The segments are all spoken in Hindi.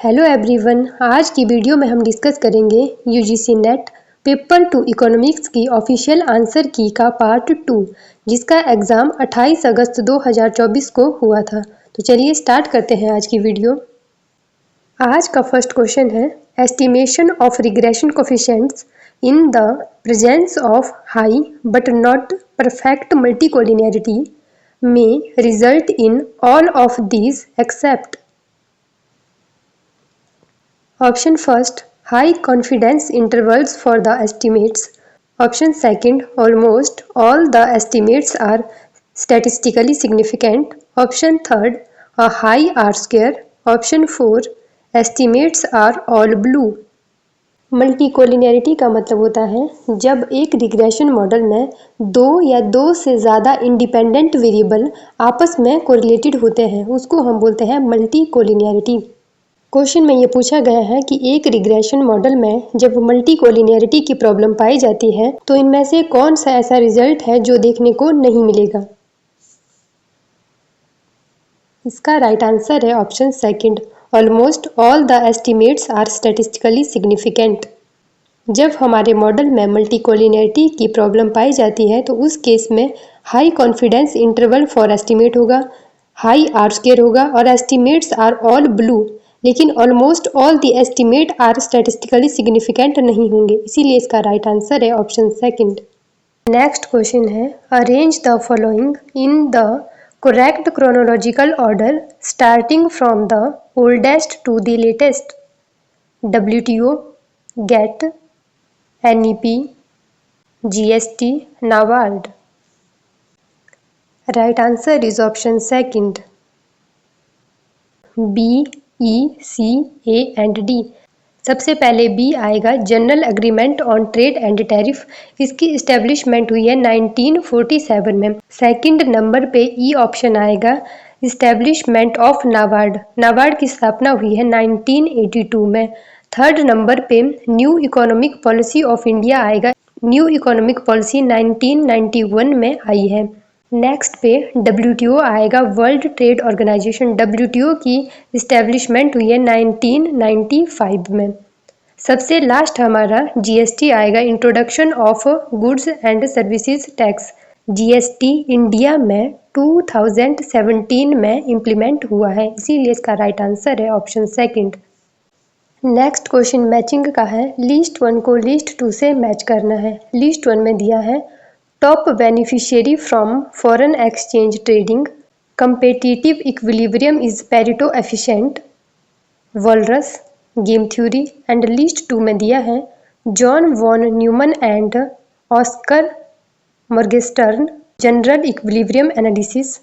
हेलो एवरीवन, आज की वीडियो में हम डिस्कस करेंगे यूजीसी नेट पेपर 2 इकोनॉमिक्स की ऑफिशियल आंसर की का पार्ट 2 जिसका एग्ज़ाम 28 अगस्त 2024 को हुआ था। तो चलिए स्टार्ट करते हैं आज की वीडियो। आज का फर्स्ट क्वेश्चन है estimation of regression coefficients in the presence of high but not perfect multicollinearity में result in all of these except Option first, high confidence intervals for the estimates. Option second, almost all the estimates are statistically significant. Option third, a high R-square. Option four, estimates are all blue. Multicollinearity का मतलब होता है जब एक रिग्रेशन मॉडल में दो या दो से ज़्यादा इंडिपेंडेंट वेरिएबल आपस में कोरिलेटेड होते हैं, उसको हम बोलते हैं मल्टीकोलिनियरिटी। क्वेश्चन में ये पूछा गया है कि एक रिग्रेशन मॉडल में जब मल्टीकोलिनियरिटी की प्रॉब्लम पाई जाती है तो इनमें से कौन सा ऐसा रिजल्ट है जो देखने को नहीं मिलेगा। इसका राइट आंसर है option second, almost all the estimates are statistically significant. जब हमारे मॉडल में मल्टीकोलिनियरिटी की प्रॉब्लम पाई जाती है तो उस केस में high confidence interval for estimate होगा, हाई आर स्क्वायर होगा और एस्टिमेट्स आर ऑल ब्लू, लेकिन almost all the estimate are statistically significant नहीं होंगे, इसीलिए इसका राइट आंसर है ऑप्शन सेकंड। नेक्स्ट क्वेश्चन है arrange the following in the correct chronological order starting from the oldest to the latest. WTO, GATT, NEP, GST, NABARD. Right answer is option second, B, E, C, A and D. सबसे पहले B आएगा general agreement on trade and tariff. इसकी इस्टेब्लिशमेंट हुई है 1947 में। सेकंड नंबर पे E ऑप्शन आएगा इस्टेब्लिशमेंट ऑफ नाबार्ड। नाबार्ड की स्थापना हुई है 1982 में। थर्ड नंबर पे new economic policy of India आएगा। न्यू इकोनॉमिक पॉलिसी 1991 में आई है। नेक्स्ट पे WTO आएगा, वर्ल्ड ट्रेड ऑर्गेनाइजेशन। WTO की इस्टेब्लिशमेंट हुई है 1995 में। सबसे लास्ट हमारा GST आएगा, introduction of goods and services tax. GST India में 2017 में इम्प्लीमेंट हुआ है, इसीलिए इसका राइट आंसर है option second. Next question matching का है। लिस्ट 1 को लिस्ट 2 से मैच करना है। लिस्ट 1 में दिया है top beneficiary from foreign exchange trading, competitive equilibrium is Pareto efficient, Walras, game theory and list 2 में दिया है John von Neumann and Oskar Morgenstern, general equilibrium analysis,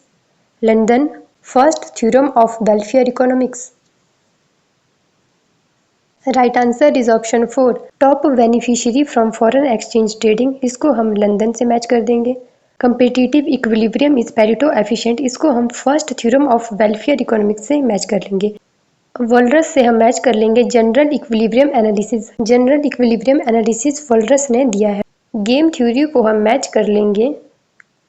London, first theorem of welfare economics. Right answer is option 4, top beneficiary from foreign exchange trading. इसको हम लंदन से मैच कर देंगे। Competitive equilibrium is Pareto efficient, इसको हम first theorem of welfare economics से मैच कर लेंगे। वॉलरस से हम मैच कर लेंगे general equilibrium analysis. General equilibrium analysis walrus ने दिया है। गेम थ्योरी को हम मैच कर लेंगे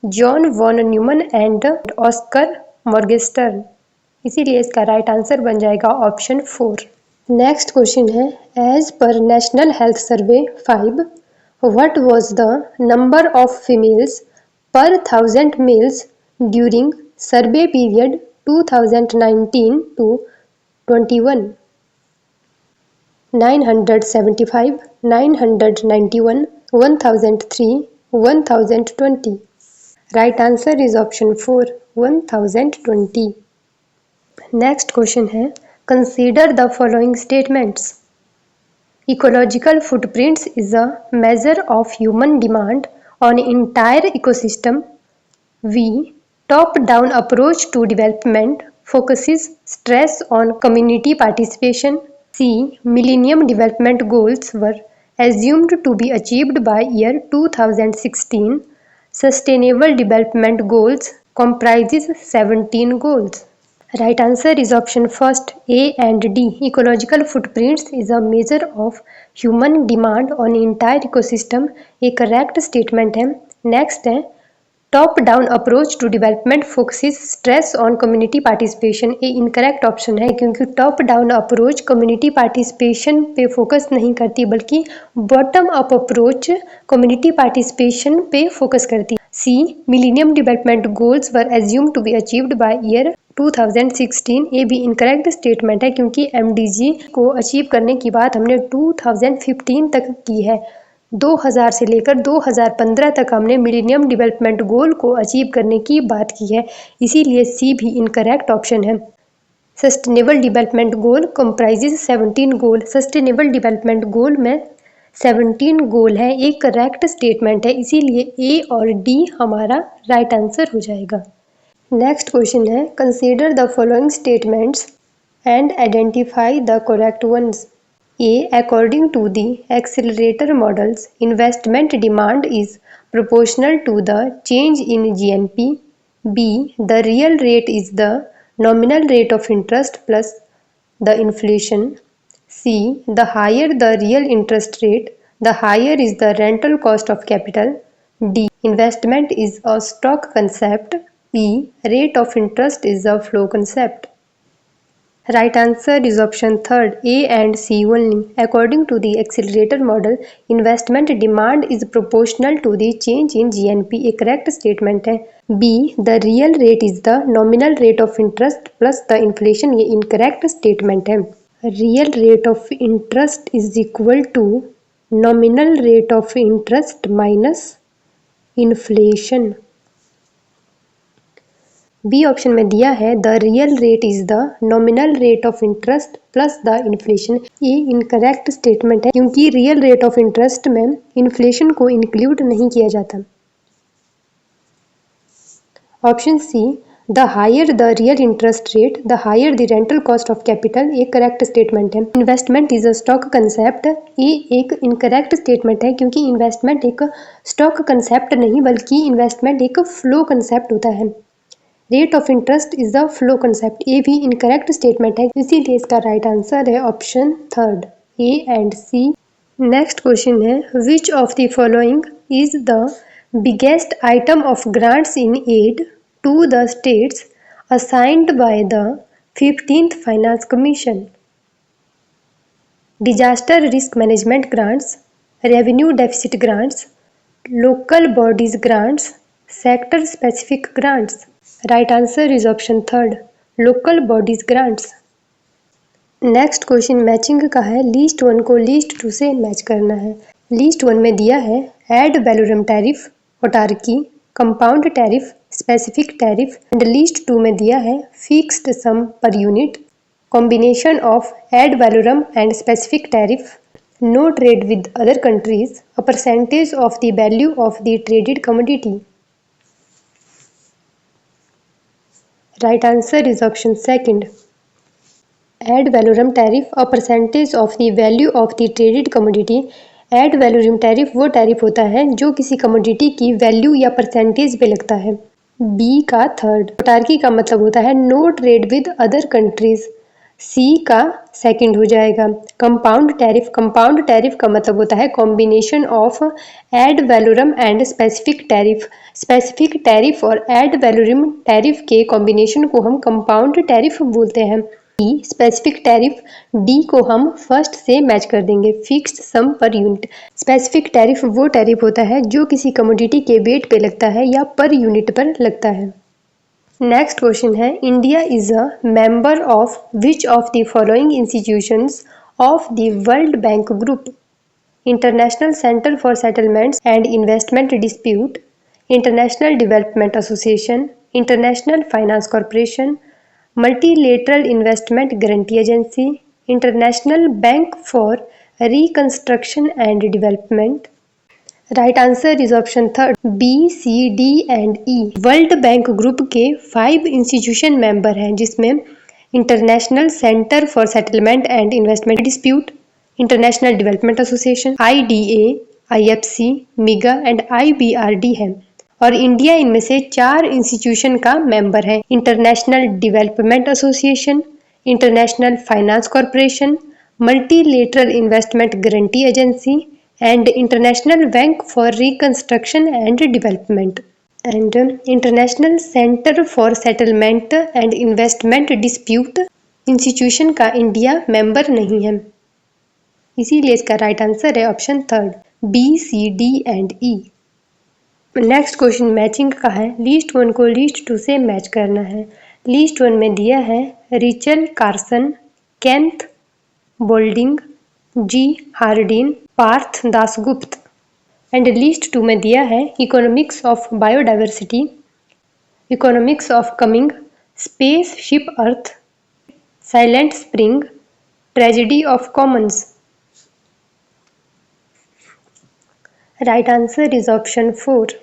John von Neumann and Oskar Morgenstern, इसीलिए इसका राइट आंसर बन जाएगा ऑप्शन 4। नेक्स्ट क्वेश्चन है as per National Health Survey 5 what was the number of females per 1000 males during survey period 2019 to 21? 975, 991, 1003, 1020. Right answer is option 4, 1020. Next question है consider the following statements. Ecological footprints is a measure of human demand on entire ecosystem. V. Top-down approach to development focuses stress on community participation. C. Millennium Development Goals were assumed to be achieved by year 2016. Sustainable Development Goals comprises 17 goals. Right answer is option first, A and D. Ecological footprints is a measure of human demand on entire ecosystem. एक करेक्ट स्टेटमेंट है। नेक्स्ट है top down approach to development focuses stress on community participation. ये इनकरेक्ट ऑप्शन है क्योंकि top down approach community participation पे फोकस नहीं करती बल्कि bottom up approach community participation पे फोकस करती। C, Millennium Development Goals were assumed to be achieved by year 2016। ये भी इनकरेक्ट स्टेटमेंट है क्योंकि एमडीजी को अचीव करने की बात हमने 2015 तक की है। 2000 से लेकर 2015 तक हमने मिलेनियम डेवलपमेंट गोल को अचीव करने की बात की है, इसीलिए सी भी इनकरेक्ट ऑप्शन है। सस्टेनेबल डेवलपमेंट गोल कंप्राइजेज 17 गोल। सस्टेनेबल डेवलपमेंट गोल में 17 गोल है, एक करेक्ट स्टेटमेंट है, इसीलिए ए और डी हमारा राइट आंसर हो जाएगा। नेक्स्ट क्वेश्चन है, consider the following statements and identify the correct ones. A. According to the accelerator models, investment demand is proportional to the change in GNP. B. The real rate is the nominal rate of interest plus the inflation. C. The higher the real interest rate, the higher is the rental cost of capital. D. Investment is a stock concept. E. Rate of interest is a flow concept. Right answer is option third, A and C only. According to the accelerator model, investment demand is proportional to the change in GNP. A correct statement है। B, the real rate is the nominal rate of interest plus the inflation। ये incorrect statement है। Real rate of interest is equal to nominal rate of interest minus inflation। B option में दिया है the real rate is the nominal rate of interest plus the inflation. ये इनकरेक्ट स्टेटमेंट है क्योंकि रियल रेट ऑफ इंटरेस्ट में इन्फ्लेशन को इंक्लूड नहीं किया जाता। Option C, the higher the real interest rate the higher the rental cost of capital, एक करेक्ट स्टेटमेंट है। Investment is a stock concept, ये एक इनकरेक्ट स्टेटमेंट है क्योंकि इन्वेस्टमेंट एक स्टॉक कंसेप्ट नहीं बल्कि इन्वेस्टमेंट एक फ्लो कंसेप्ट होता है। Rate of interest is the flow concept, ये भी इनकरेक्ट स्टेटमेंट है, इसीलिए इसका राइट आंसर है option third, A and C. Next question है, which of the following is the biggest item of grants in aid to the states assigned by the 15th finance commission. Disaster risk management grants, revenue deficit grants, local bodies grants, sector specific grants. Right answer is option third, local bodies grants. Next question matching का है, लीस्ट 1 को लीस्ट 2 से मैच करना है। लीस्ट 1 में दिया है ad valorem tariff, autarky, compound tariff, specific tariff. And list 2 में दिया है fixed sum per unit, combination of ad valorem and specific tariff, no trade with other countries, a percentage of the value of the traded commodity. Right answer is option second. Ad valorem tariff, a percentage of the value of the traded commodity. Ad valorem tariff वो टैरिफ होता है जो किसी कमोडिटी की वैल्यू या परसेंटेज पे लगता है। बी का थर्ड। ऑटार्की का मतलब होता है no trade with other countries, C का सेकंड हो जाएगा। कंपाउंड टैरिफ का मतलब होता है combination of ad valorem and specific tariff. Specific tariff और एड वैलोरम टैरिफ के कॉम्बिनेशन को हम कंपाउंड टैरिफ बोलते हैं। डी स्पेसिफिक टैरिफ, डी को हम फर्स्ट से मैच कर देंगे, fixed sum per unit. Specific tariff वो टैरिफ होता है जो किसी कमोडिटी के वेट पे लगता है या पर यूनिट पर लगता है। नेक्स्ट क्वेश्चन है, India is a member of which of the following institutions of the World Bank Group. International centre for Settlements and investment Dispute, International development association, international finance corporation, multilateral investment guarantee Agency, International bank for reconstruction and Development. Right answer is option third, B, C, D and E. World Bank Group के 5 इंस्टीट्यूशन मेंबर हैं जिसमें International centre for settlement and investment Dispute, International development Association, IDA, IFC, MIGA and IBRD है। और इंडिया इनमें से 4 इंस्टीट्यूशन का मेंबर है, international development association, international finance corporation, multilateral investment guarantee agency and international bank for reconstruction and development. And international centre for settlement and investment dispute institution का इंडिया मेंबर नहीं है, इसीलिए इसका राइट आंसर है option third B, C, D and E. Next question matching का है। लिस्ट 1 को लिस्ट 2 से मैच करना है। लिस्ट 1 में दिया है Rachel Carson, Kenneth Boulding, G Hardin, Partha Dasgupta. And list 2 में दिया है economics of biodiversity, economics of coming, space ship earth, silent spring, tragedy of commons. Right answer is option 4।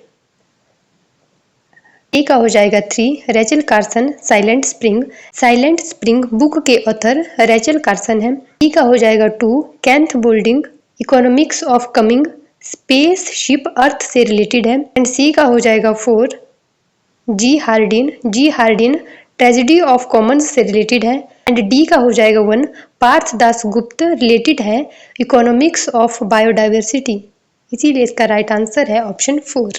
A का हो जाएगा 3 Rachel Carson, silent spring. Silent spring book के ऑथर रेचल कार्सन है। बी का हो जाएगा 2 Kenneth Boulding, economics of coming, space ship earth से रिलेटेड है। एंड सी का हो जाएगा 4 G Hardin, G Hardin tragedy of commons से रिलेटेड है। एंड डी का हो जाएगा 1 पार्थ दासगुप्त, रिलेटेड है इकोनॉमिक्स ऑफ बायोडाइवर्सिटी, इसीलिए इसका राइट आंसर है ऑप्शन 4।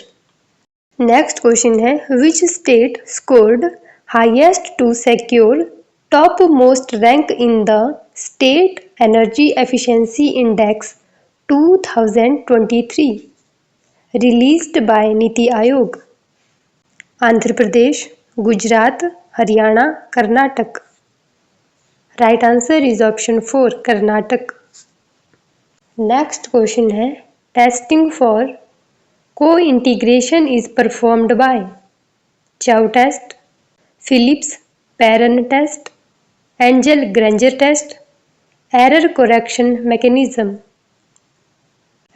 नेक्स्ट क्वेश्चन है which state scored highest to secure top most rank in the state energy efficiency index 2023 released by Niti Aayog. Andhra Pradesh, Gujarat, Haryana, Karnataka. Right answer is option 4 Karnataka. Next question है testing for Co-integration is performed by Chow test, Phillips Perron test, Engel-Granger test, error correction mechanism.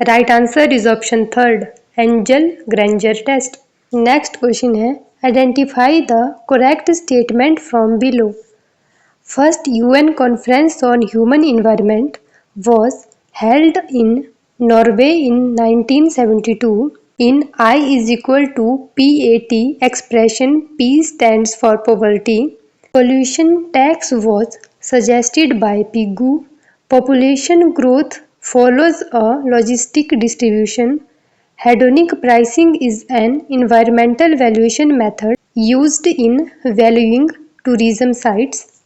Right answer is option 3 Engel-Granger test. Next question है identify the correct statement from below. First UN Conference on Human Environment was held in Norway in 1972. In I is equal to PAT expression, P stands for poverty. Pollution tax was suggested by Pigou. Population growth follows a logistic distribution. Hedonic pricing is an environmental valuation method used in valuing tourism sites.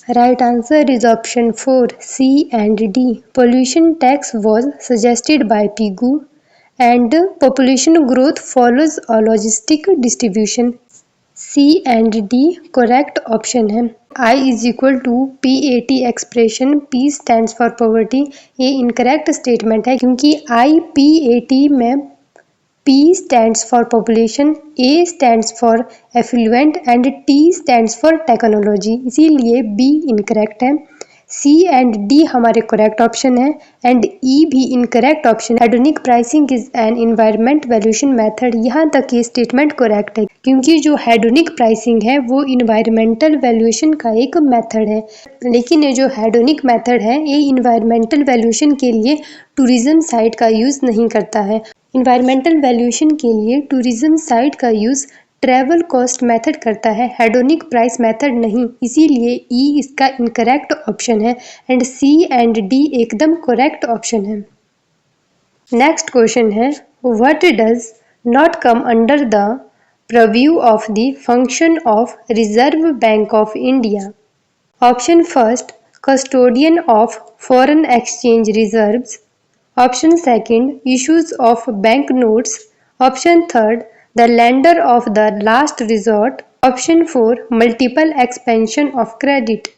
Right answer is option 4 C and D. Pollution tax was suggested by Pigou and population growth follows a logistic distribution. C and D correct option है। I is equal to PAT expression, P stands for poverty, ये incorrect statement है क्योंकि IPAT में P stands for population, A stands for affluent and T stands for technology, इसीलिए B incorrect है। C एंड D हमारे करेक्ट ऑप्शन है एंड E भी incorrect option. Hedonic pricing is an environment valuation method, यहाँ तक ये स्टेटमेंट करेक्ट है क्योंकि जो हेडोनिक प्राइसिंग है वो इन्वायरमेंटल वैल्यूएशन का एक मेथड है, लेकिन ये जो हेडोनिक मेथड है ये इन्वायरमेंटल वैल्यूएशन के लिए टूरिज्म साइट का यूज नहीं करता है। इन्वायरमेंटल वैल्यूएशन के लिए टूरिज्म साइट का यूज ट्रैवल कॉस्ट मेथड करता है, हेडोनिक प्राइस मेथड नहीं, इसीलिए ई इसका इनकरेक्ट ऑप्शन है एंड सी एंड डी एकदम करेक्ट ऑप्शन है। नेक्स्ट क्वेश्चन है what does not come under the preview of the function of reserve bank of India. Option first custodian of foreign exchange reserves, option second issues of bank notes, option third the lender of the last resort, option 4 multiple expansion of credit।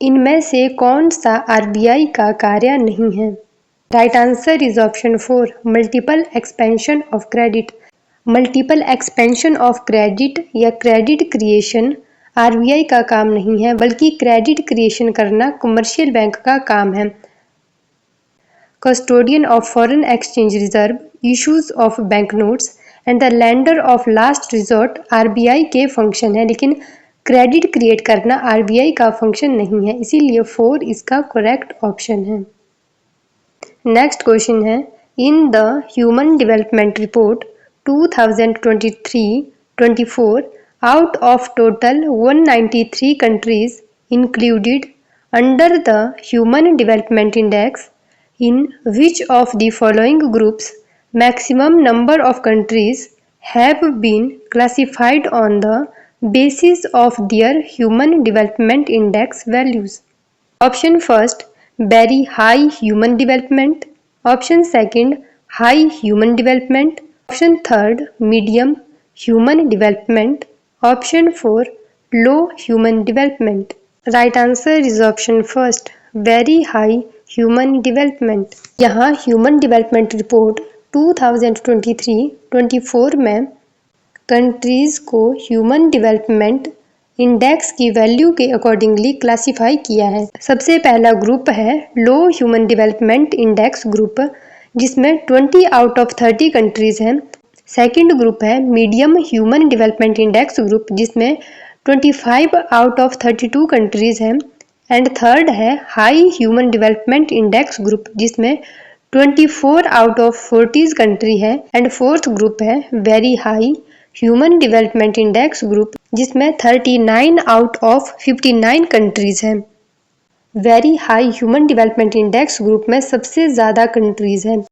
इनमें से कौन सा आरबीआई का कार्य नहीं है? Right answer is option 4 multiple expansion of credit. Multiple expansion of credit या क्रेडिट क्रिएशन आरबीआई का काम नहीं है, बल्कि क्रेडिट क्रिएशन करना कमर्शियल बैंक का काम है। Custodian of foreign exchange reserve, issues of bank notes and the lender of last resort RBI के फंक्शन है, लेकिन क्रेडिट क्रिएट करना आरबीआई का फंक्शन नहीं है, इसीलिए 4 इसका करेक्ट ऑप्शन है। नेक्स्ट क्वेश्चन है in the human development report 2023-24 out of total 193 countries included under the human development index, in which of the following groups maximum number of countries have been classified on the basis of their Human Development Index values? Option first, very high human development. Option second, high human development. Option third, medium human development. Option 4, low human development. Right answer is option first, very high human development. यहाँ ह्यूमन डेवलपमेंट रिपोर्ट 2023-24 में कंट्रीज़ को ह्यूमन डेवलपमेंट इंडेक्स की वैल्यू के अकॉर्डिंगली क्लासिफाई किया है। सबसे पहला ग्रुप है लो ह्यूमन डेवलपमेंट इंडेक्स ग्रुप, जिसमें 20 आउट ऑफ 30 कंट्रीज़ हैं। सेकंड ग्रुप है medium human development index group, जिसमें 25 आउट ऑफ 32 कंट्रीज़ हैं। एंड थर्ड है high human development index group, जिसमें 24 आउट ऑफ 40 कंट्री है। एंड फोर्थ ग्रुप है very high human development index group, जिसमें 39 आउट ऑफ 59 कंट्रीज हैं। Very high human development index group में सबसे ज़्यादा कंट्रीज हैं।